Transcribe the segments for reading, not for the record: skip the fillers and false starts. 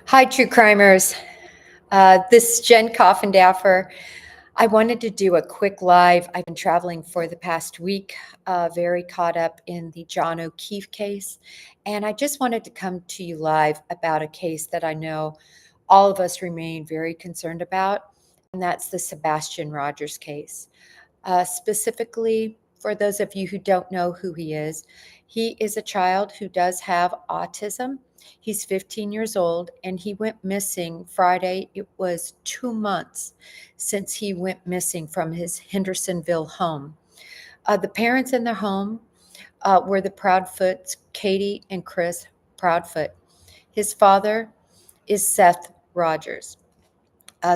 Hi, true crimers. This is Jen Coffindafer. I wanted to do a quick live. I've been traveling for the past week, very caught up in the John O'Keefe case. And I just wanted to come to you live about a case that I know all of us remain very concerned about, and that's the Sebastian Rogers case. Specifically, for those of you who don't know who he is a child who does have autism. He's 15 years old and he went missing Friday. It was 2 months since he went missing from his Hendersonville home. The parents in their home were the Proudfoots, Katie and Chris Proudfoot. His father is Seth Rogers.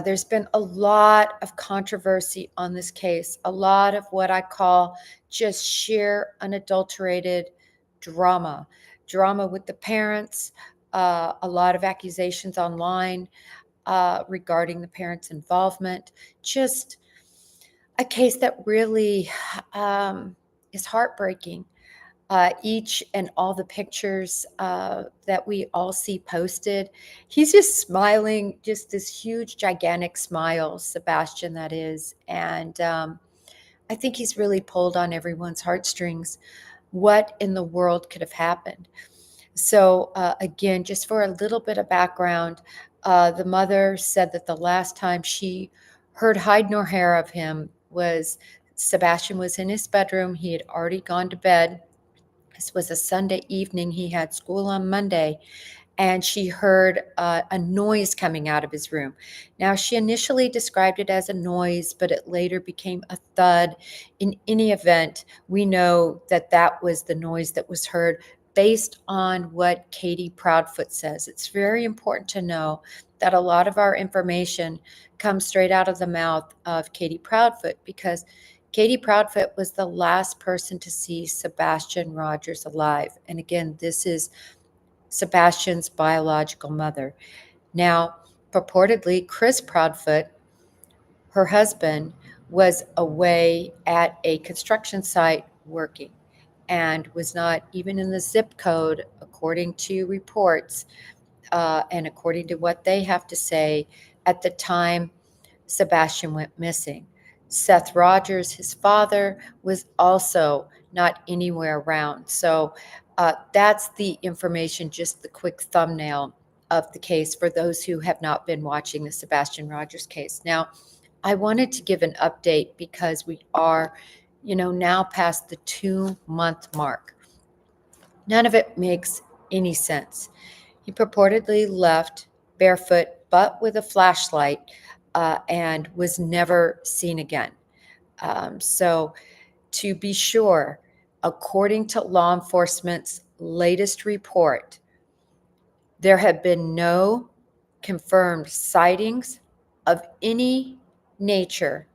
There's been a lot of controversy on this case, a lot of what I call just sheer unadulterated drama with the parents, a lot of accusations online regarding the parents' involvement, just a case that really is heartbreaking. Each and all the pictures that we all see posted, he's just smiling, just this huge, gigantic smile, Sebastian, that is. And I think he's really pulled on everyone's heartstrings. What in the world could have happened? So, again, just for a little bit of background, the mother said that the last time she heard hide nor hair of him was Sebastian was in his bedroom. He had already gone to bed. This was a Sunday evening. He had school on Monday, and she heard a noise coming out of his room. Now, she initially described it as a noise, but it later became a thud. In any event, we know that that was the noise that was heard based on what Katie Proudfoot says. It's very important to know that a lot of our information comes straight out of the mouth of Katie Proudfoot, because Katie Proudfoot was the last person to see Sebastian Rogers alive. And again, this is Sebastian's biological mother. Now, purportedly, Chris Proudfoot, her husband, was away at a construction site working and was not even in the zip code, according to reports and according to what they have to say, at the time Sebastian went missing. Seth Rogers, his father, was also not anywhere around. So that's the information, just the quick thumbnail of the case for those who have not been watching the Sebastian Rogers case. Now, I wanted to give an update because we are, now past the 2-month mark. None of it makes any sense. He purportedly left barefoot, but with a flashlight, and was never seen again. So, to be sure, according to law enforcement's latest report, there have been no confirmed sightings of any nature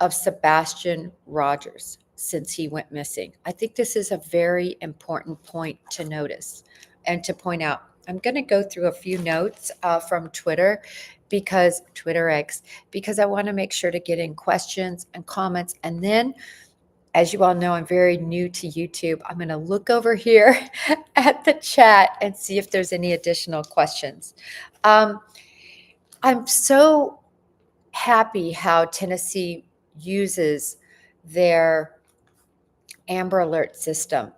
of Sebastian Rogers since he went missing. I think this is a very important point to notice and to point out. I'm going to go through a few notes from Twitter, because Twitter X, because I want to make sure to get in questions and comments. And then, as you all know, I'm very new to YouTube. I'm going to look over here at the chat and see if there's any additional questions. I'm so happy how Tennessee uses their Amber Alert system.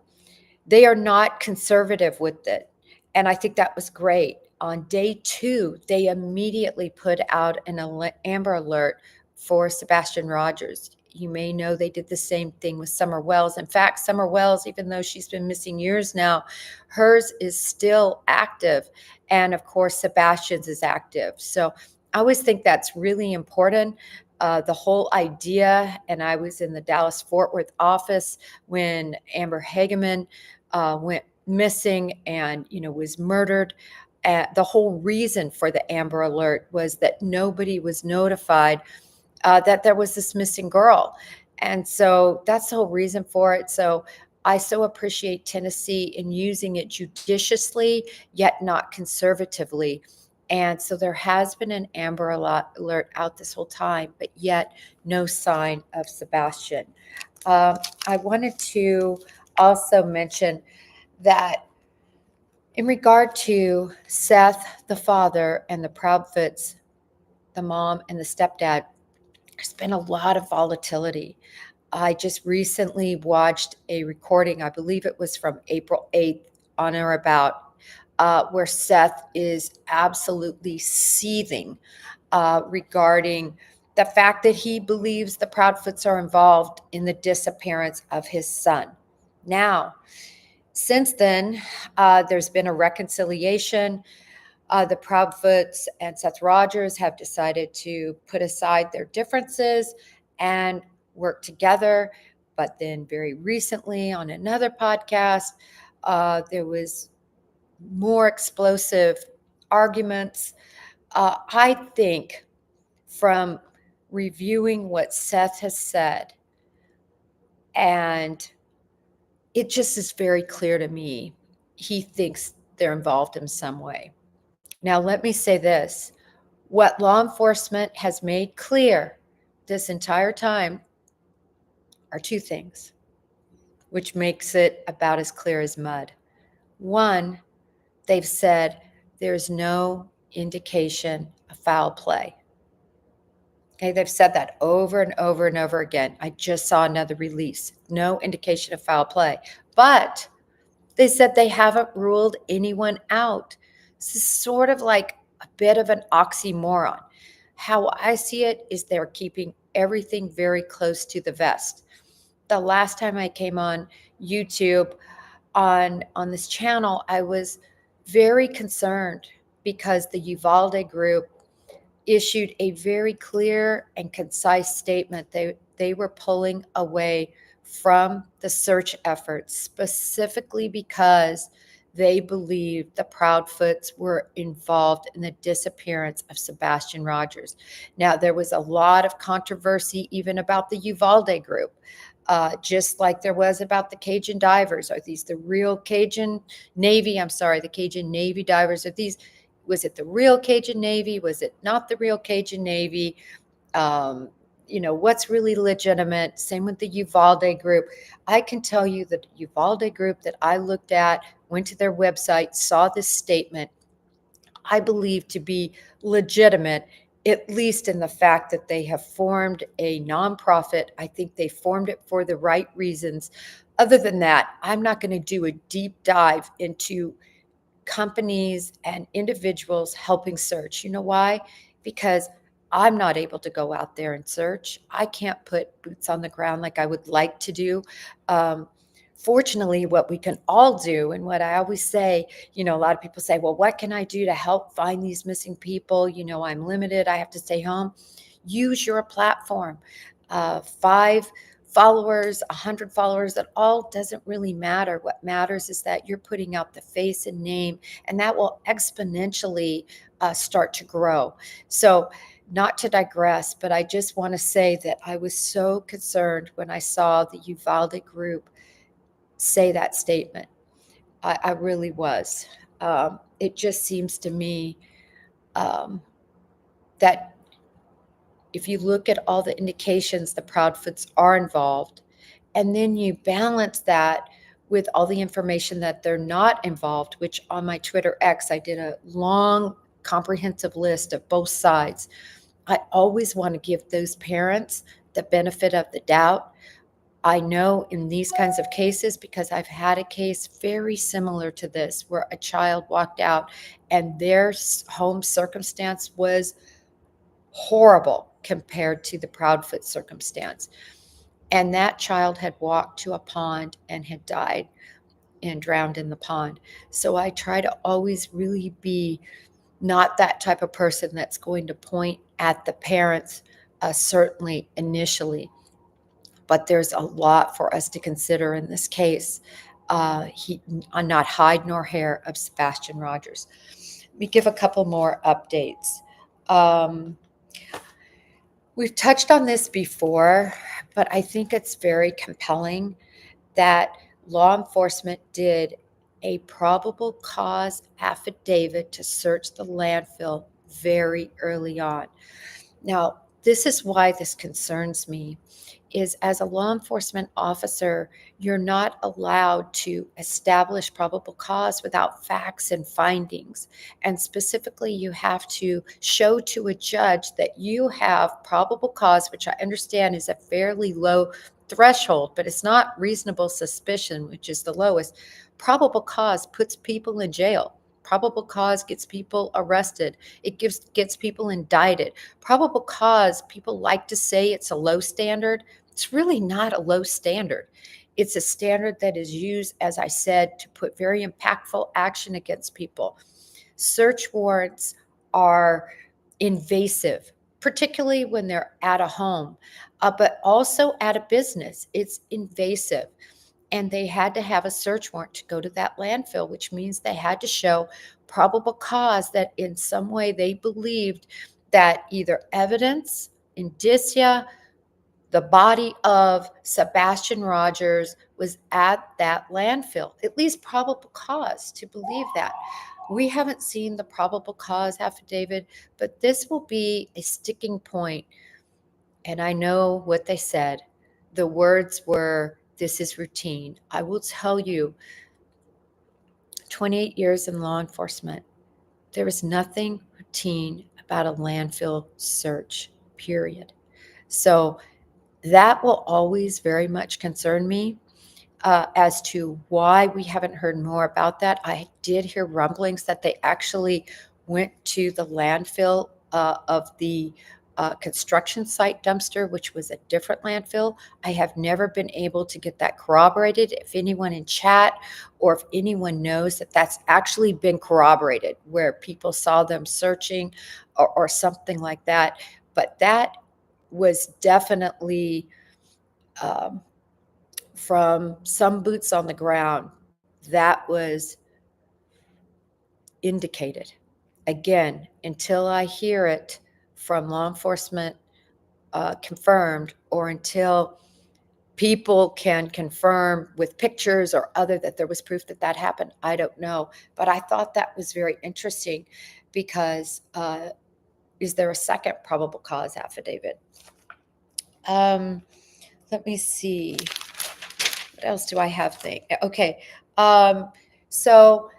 They are not conservative with it, and I think that was great. On day 2, they immediately put out an Amber Alert for Sebastian Rogers. You may know they did the same thing with Summer Wells. In fact, Summer Wells, even though she's been missing years now, hers is still active. And of course, Sebastian's is active. So I always think that's really important. The whole idea, and I was in the Dallas-Fort Worth office when Amber Hageman went missing and, was murdered. The whole reason for the Amber Alert was that nobody was notified that there was this missing girl. And so that's the whole reason for it. So I so appreciate Tennessee in using it judiciously, yet not conservatively. And so there has been an Amber Alert out this whole time, but yet no sign of Sebastian. I wanted to also mention that In regard to Seth, the father, and the Proudfoots, the mom and the stepdad, there's been a lot of volatility. I just recently watched a recording, I believe it was from April 8th, on or about, where Seth is absolutely seething regarding the fact that he believes the Proudfoots are involved in the disappearance of his son. Now, since then, there's been a reconciliation. The Proudfoots and Seth Rogers have decided to put aside their differences and work together. But then, very recently, on another podcast, there was more explosive arguments. I think from reviewing what Seth has said, and it just is very clear to me, he thinks they're involved in some way. Now, let me say this. What law enforcement has made clear this entire time are two things, which makes it about as clear as mud. One, they've said there's no indication of foul play. Okay, they've said that over and over and over again. I just saw another release. No indication of foul play. But they said they haven't ruled anyone out. This is sort of like a bit of an oxymoron. How I see it is they're keeping everything very close to the vest. The last time I came on YouTube on this channel, I was very concerned because the Uvalde group issued a very clear and concise statement. They were pulling away from the search efforts specifically because they believed the Proudfoots were involved in the disappearance of Sebastian Rogers. Now, there was a lot of controversy even about the Uvalde group, just like there was about the Cajun divers. Are these the real Cajun Navy? I'm sorry, the Cajun Navy divers. Are these, was it the real Cajun Navy? Was it not the real Cajun Navy? What's really legitimate? Same with the Uvalde group. I can tell you that the Uvalde group that I looked at, went to their website, saw this statement, I believe to be legitimate, at least in the fact that they have formed a nonprofit. I think they formed it for the right reasons. Other than that, I'm not going to do a deep dive into companies and individuals helping search. You know why? Because I'm not able to go out there and search. I can't put boots on the ground like I would like to do. Um, Fortunately, what we can all do, and what I always say, a lot of people say, well, what can I do to help find these missing people? I'm limited. I have to stay home. Use your platform. 5 followers, 100 followers, that all doesn't really matter. What matters is that you're putting out the face and name, and that will exponentially start to grow. So, not to digress, but I just want to say that I was so concerned when I saw the Uvalde group say that statement. I really was. It just seems to me that if you look at all the indications the Proudfoots are involved, and then you balance that with all the information that they're not involved, which on my Twitter X, I did a long, comprehensive list of both sides. I always want to give those parents the benefit of the doubt. I know in these kinds of cases, because I've had a case very similar to this, where a child walked out and their home circumstance was horrible compared to the Proudfoot circumstance. And that child had walked to a pond and had died and drowned in the pond. So I try to always really be not that type of person that's going to point at the parents, certainly initially. But there's a lot for us to consider in this case. He not hide nor hair of Sebastian Rogers. Let me give a couple more updates. We've touched on this before, but I think it's very compelling that law enforcement did a probable cause affidavit to search the landfill very early on. Now, this is why this concerns me, is as a law enforcement officer, you're not allowed to establish probable cause without facts and findings. And specifically, you have to show to a judge that you have probable cause, which I understand is a fairly low threshold, but it's not reasonable suspicion, which is the lowest. Probable cause puts people in jail. Probable cause gets people arrested. It gets people indicted. Probable cause, people like to say it's a low standard. It's really not a low standard. It's a standard that is used, as I said, to put very impactful action against people. Search warrants are invasive, particularly when they're at a home, but also at a business. It's invasive. And they had to have a search warrant to go to that landfill, which means they had to show probable cause that in some way they believed that either evidence, indicia, the body of Sebastian Rogers was at that landfill, at least probable cause to believe that. We haven't seen the probable cause affidavit, but this will be a sticking point. And I know what they said. The words were, "This is routine." I will tell you, 28 years in law enforcement, there is nothing routine about a landfill search, period. So that will always very much concern me as to why we haven't heard more about that. I did hear rumblings that they actually went to the landfill of the construction site dumpster, which was a different landfill. I have never been able to get that corroborated. If anyone in chat or if anyone knows that that's actually been corroborated, where people saw them searching or something like that. But that was definitely from some boots on the ground, that was indicated. Again, until I hear it from law enforcement confirmed, or until people can confirm with pictures or other that there was proof that that happened, I don't know. But I thought that was very interesting because is there a second probable cause affidavit? Let me see. What else do I have? Okay. So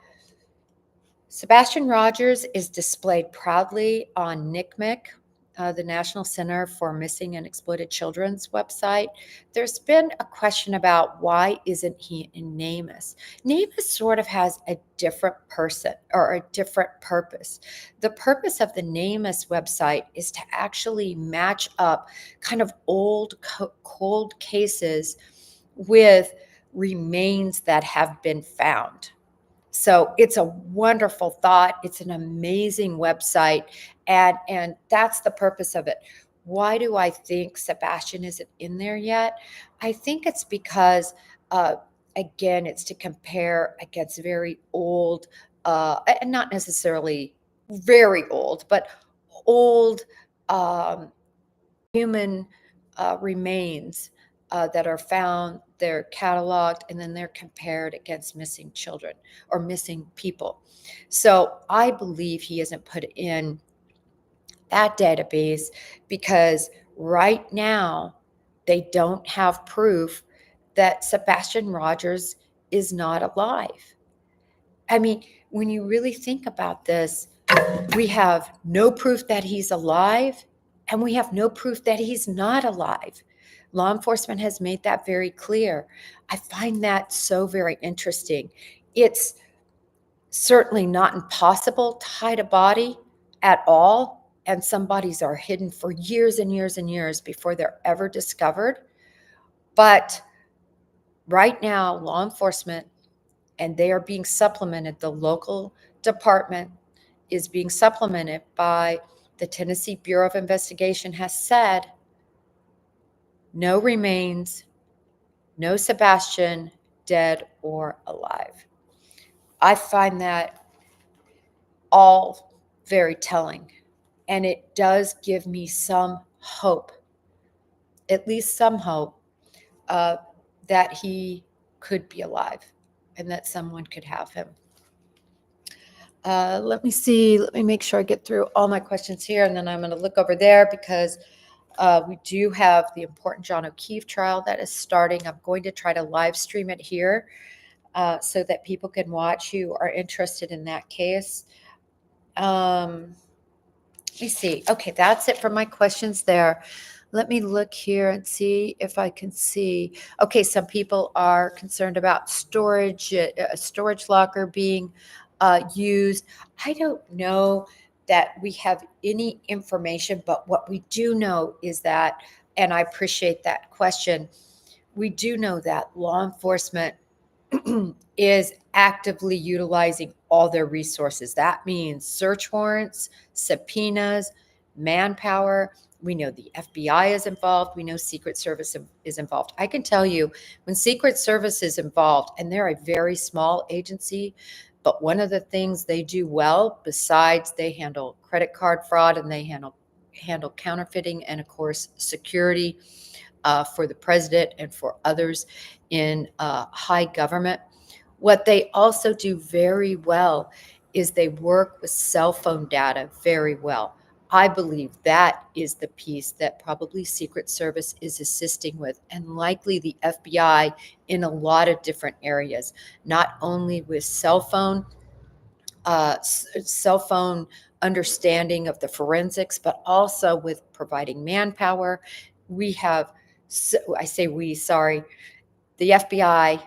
Sebastian Rogers is displayed proudly on NCMEC, the National Center for Missing and Exploited Children's website. There's been a question about why isn't he in NamUs? NamUs sort of has a different person or a different purpose. The purpose of the NamUs website is to actually match up kind of old cold cases with remains that have been found. So it's a wonderful thought. It's an amazing website. And that's the purpose of it. Why do I think Sebastian isn't in there yet? I think it's because, again, it's to compare against very old, and not necessarily very old, but old human remains that are found, they're cataloged, and then they're compared against missing children or missing people. So I believe he isn't put in that database because right now they don't have proof that Sebastian Rogers is not alive. I mean, when you really think about this, we have no proof that he's alive, and we have no proof that he's not alive. Law enforcement has made that very clear. I find that so very interesting. It's certainly not impossible to hide a body at all, and some bodies are hidden for years and years and years before they're ever discovered. But right now, law enforcement, and they are being supplemented, the local department is being supplemented by the Tennessee Bureau of Investigation has said no remains, no Sebastian, dead or alive. I find that all very telling, and it does give me some hope, at least some hope, that he could be alive and that someone could have him. Let me see. Let me make sure I get through all my questions here, and then I'm going to look over there because We do have the important John O'Keefe trial that is starting. I'm going to try to live stream it here so that people can watch who are interested in that case. Let me see. Okay, that's it for my questions there. Let me look here and see if I can see. Okay, some people are concerned about storage, a storage locker being used. I don't know that we have any information, but what we do know is that, and I appreciate that question, we do know that law enforcement is actively utilizing all their resources. That means search warrants, subpoenas, manpower. We know the FBI is involved. We know Secret Service is involved. I can tell you when Secret Service is involved, and they're a very small agency, but one of the things they do well, besides they handle credit card fraud and they handle counterfeiting and of course security for the president and for others in high government. What they also do very well is they work with cell phone data very well. I believe that is the piece that probably Secret Service is assisting with, and likely the FBI in a lot of different areas, not only with cell phone understanding of the forensics, but also with providing manpower. We have, I say we, sorry, the FBI.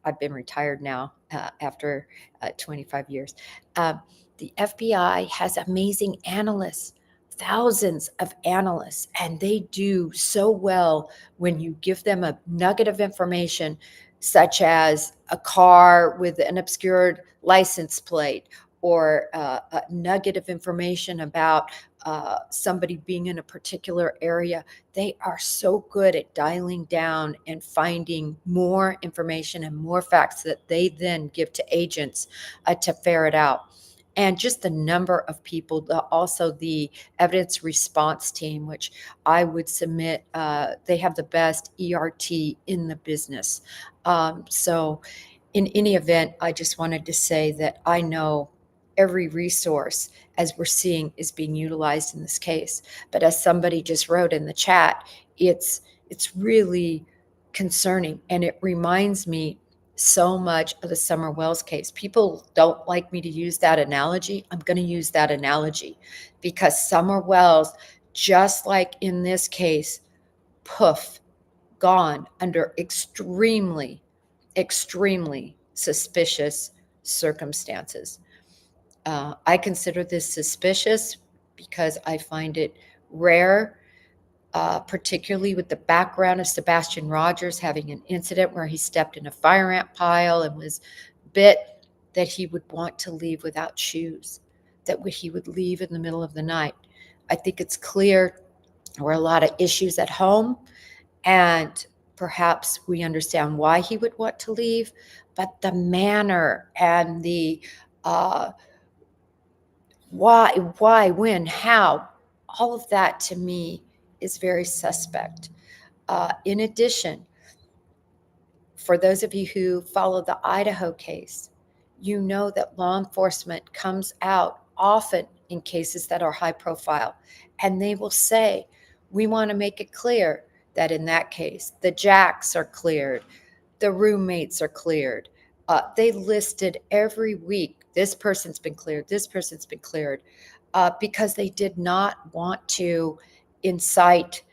I've been retired now after 25 years. Uh, the FBI has amazing analysts, thousands of analysts, and they do so well when you give them a nugget of information, such as a car with an obscured license plate or a nugget of information about somebody being in a particular area. They are so good at dialing down and finding more information and more facts that they then give to agents to ferret out. And just the number of people, also the evidence response team, which I would submit, they have the best ERT in the business. So in any event, I just wanted to say that I know every resource, as we're seeing, is being utilized in this case. But as somebody just wrote in the chat, it's really concerning, and it reminds me so much of the Summer Wells case. People don't like me to use that analogy. I'm going to use that analogy because Summer Wells, just like in this case, poof, gone under extremely suspicious circumstances. I consider this suspicious because I find it rare, particularly with the background of Sebastian Rogers having an incident where he stepped in a fire ant pile and was bit, that he would want to leave without shoes, that he would leave in the middle of the night. I think it's clear there were a lot of issues at home, and perhaps we understand why he would want to leave, but the manner and the why, when, how, all of that to me is very suspect. In addition, for those of you who follow the Idaho case, you know that law enforcement comes out often in cases that are high profile, and they will say, we want to make it clear that in that case, the jacks are cleared, the roommates are cleared. They listed every week, this person's been cleared, this person's been cleared, because they did not want to incite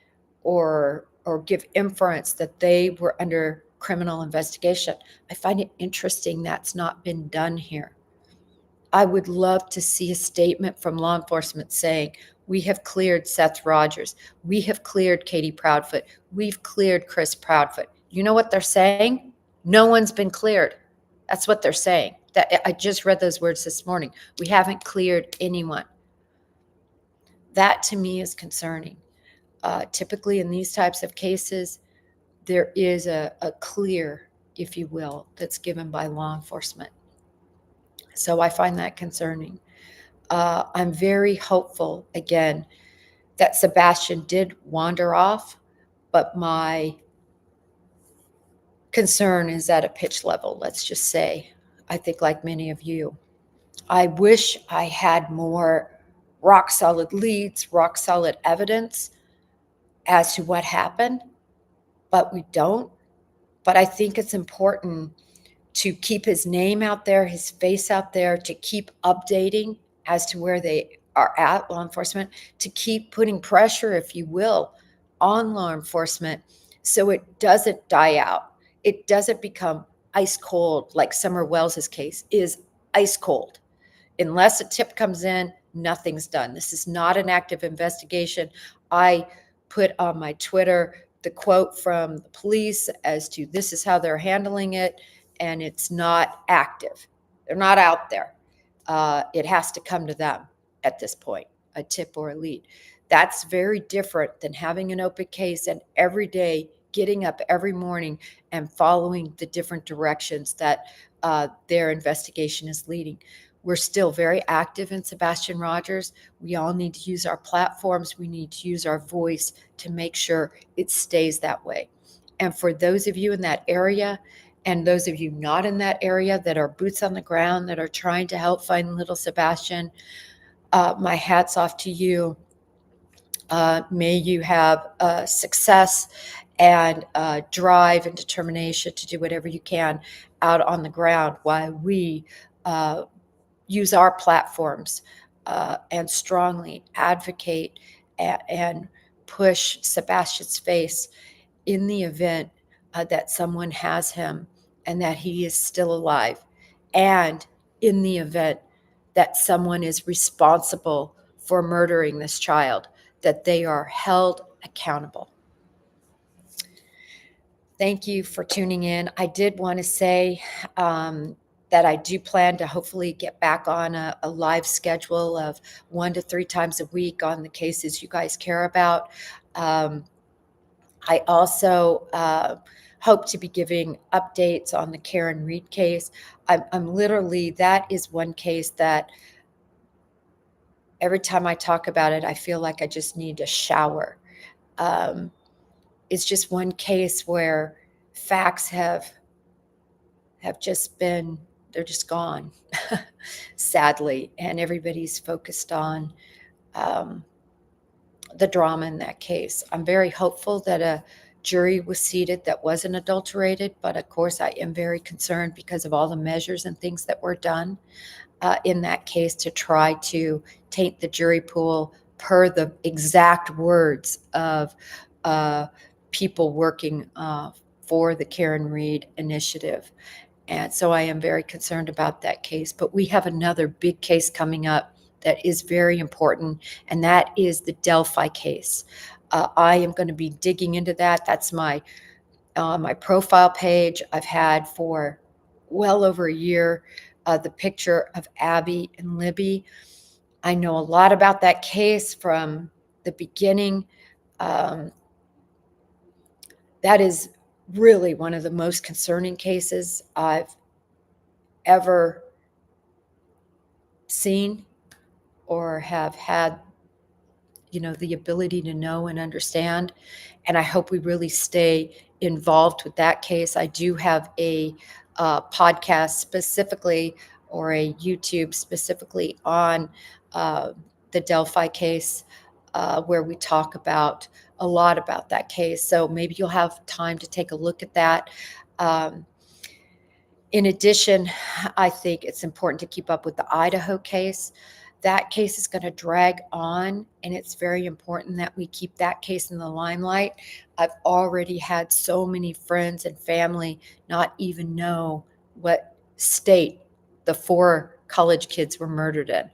or give inference that they were under criminal investigation. I find it interesting that's not been done here. I would love to see a statement from law enforcement saying, we have cleared Seth Rogers. We have cleared Katie Proudfoot. We've cleared Chris Proudfoot. You know what they're saying? No one's been cleared. That's what they're saying. That I just read those words this morning. We haven't cleared anyone. That to me is concerning. Typically in these types of cases, there is a clear, if you will, that's given by law enforcement. So I find that concerning. I'm very hopeful, again, that Sebastian did wander off, but my concern is at a pitch level, let's just say. I think like many of you, I wish I had more rock solid leads, rock solid evidence, as to what happened, but we don't. But I think it's important to keep his name out there, his face out there, to keep updating as to where they are at, law enforcement, to keep putting pressure, if you will, on law enforcement so it doesn't die out. It doesn't become ice cold like Summer Wells's case is ice cold. Unless a tip comes in, nothing's done. This is not an active investigation. I put on my Twitter the quote from the police as to this is how they're handling it, and it's not active. They're not out there. It has to come to them at this point, a tip or a lead. That's very different than having an open case and every day getting up every morning and following the different directions that their investigation is leading. We're still very active in Sebastian Rogers. We all need to use our platforms. We need to use our voice to make sure it stays that way. And for those of you in that area, and those of you not in that area that are boots on the ground, that are trying to help find little Sebastian, my hat's off to you. May you have success and drive and determination to do whatever you can out on the ground while we use our platforms and strongly advocate and push Sebastian's face in the event that someone has him and that he is still alive, and in the event that someone is responsible for murdering this child, that they are held accountable. Thank you for tuning in. I did want to say that I do plan to hopefully get back on a live schedule of 1 to 3 times a week on the cases you guys care about. I also hope to be giving updates on the Karen Reed case. I'm literally, that is one case that every time I talk about it, I feel like I just need a shower. It's just one case where facts have just been, they're just gone, sadly, and everybody's focused on the drama in that case. I'm very hopeful that a jury was seated that wasn't adulterated, but of course I am very concerned because of all the measures and things that were done in that case to try to taint the jury pool per the exact words of people working for the Karen Reed initiative. And so I am very concerned about that case. But we have another big case coming up that is very important, and that is the Delphi case. I am going to be digging into that. That's my profile page. I've had for well over a year the picture of Abby and Libby. I know a lot about that case from the beginning. That is really one of the most concerning cases I've ever seen or have had, the ability to know and understand. And I hope we really stay involved with that case. I do have a podcast specifically, or a YouTube specifically on the Delphi case, where we talk about a lot about that case. So maybe you'll have time to take a look at that. In addition, I think it's important to keep up with the Idaho case. That case is going to drag on, and it's very important that we keep that case in the limelight. I've already had so many friends and family not even know what state the 4 college kids were murdered in.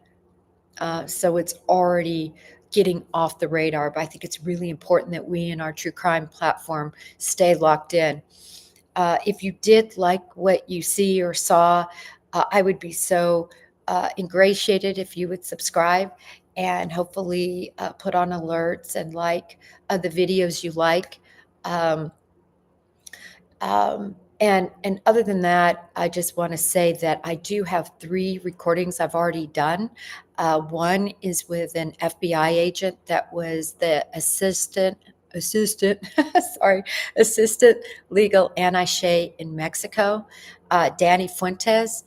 So it's already getting off the radar, but I think it's really important that we in our true crime platform stay locked in. If you did like what you see or saw, I would be so ingratiated if you would subscribe and hopefully put on alerts and like the videos you like. And other than that, I just want to say that I do have 3 recordings I've already done. One is with an FBI agent that was the assistant legal attaché in Mexico, Danny Fuentes.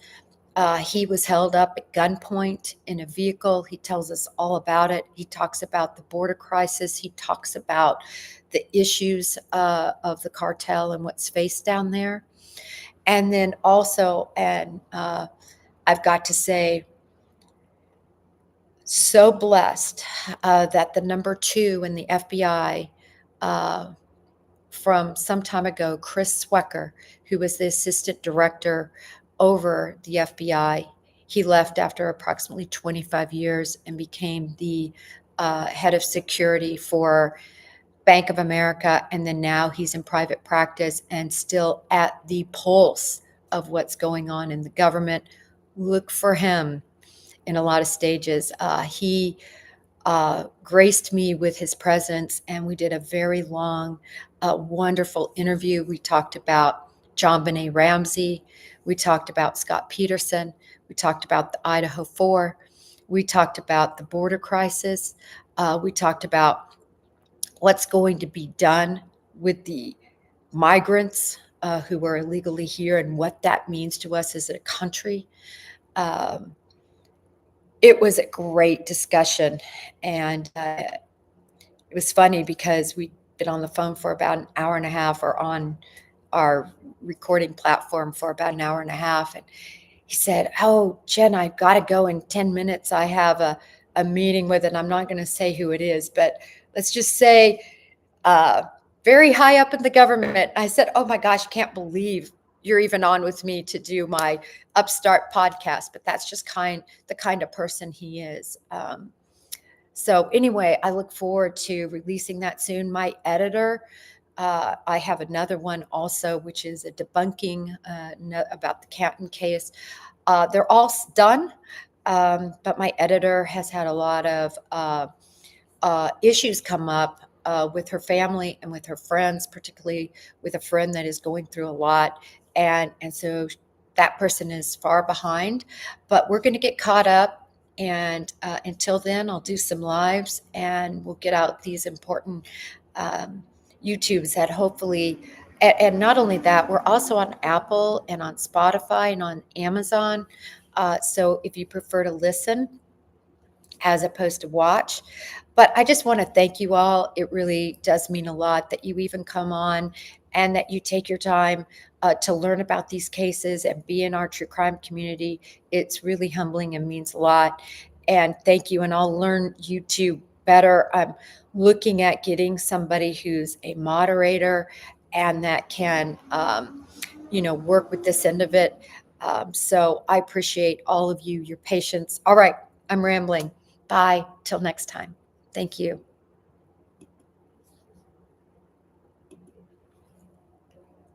He was held up at gunpoint in a vehicle. He tells us all about it. He talks about the border crisis. He talks about the issues of the cartel and what's faced down there. And then also, I've got to say, so blessed that the number 2 in the FBI from some time ago, Chris Swecker, who was the assistant director over the FBI, he left after approximately 25 years and became the head of security for Bank of America. And then now he's in private practice and still at the pulse of what's going on in the government. Look for him in a lot of stages. He graced me with his presence, and we did a very long, wonderful interview. We talked about John Benet Ramsey. We talked about Scott Peterson. We talked about the Idaho 4. We talked about the border crisis. We talked about what's going to be done with the migrants who are illegally here and what that means to us as a country. It was a great discussion, and it was funny because we'd been on the phone for about an hour and a half, or on our recording platform for about an hour and a half. And he said, "Oh, Jen, I got to go in 10 minutes. I have a meeting with it. I'm not going to say who it is, but let's just say very high up in the government." I said, "Oh my gosh, can't believe you're even on with me to do my upstart podcast." But that's just the kind of person he is. So anyway, I look forward to releasing that soon. My editor, I have another one also, which is a debunking about the Canton case. They're all done, but my editor has had a lot of issues come up with her family and with her friends, particularly with a friend that is going through a lot. And so that person is far behind, but we're going to get caught up. And until then, I'll do some lives, and we'll get out these important YouTubes that hopefully, and not only that, we're also on Apple and on Spotify and on Amazon. So if you prefer to listen as opposed to watch. But I just want to thank you all. It really does mean a lot that you even come on and that you take your time to learn about these cases and be in our true crime community. It's really humbling and means a lot. And thank you. And I'll learn YouTube better. I'm looking at getting somebody who's a moderator and that can, work with this end of it. So I appreciate all of you, your patience. All right, I'm rambling. Bye. Till next time. Thank you.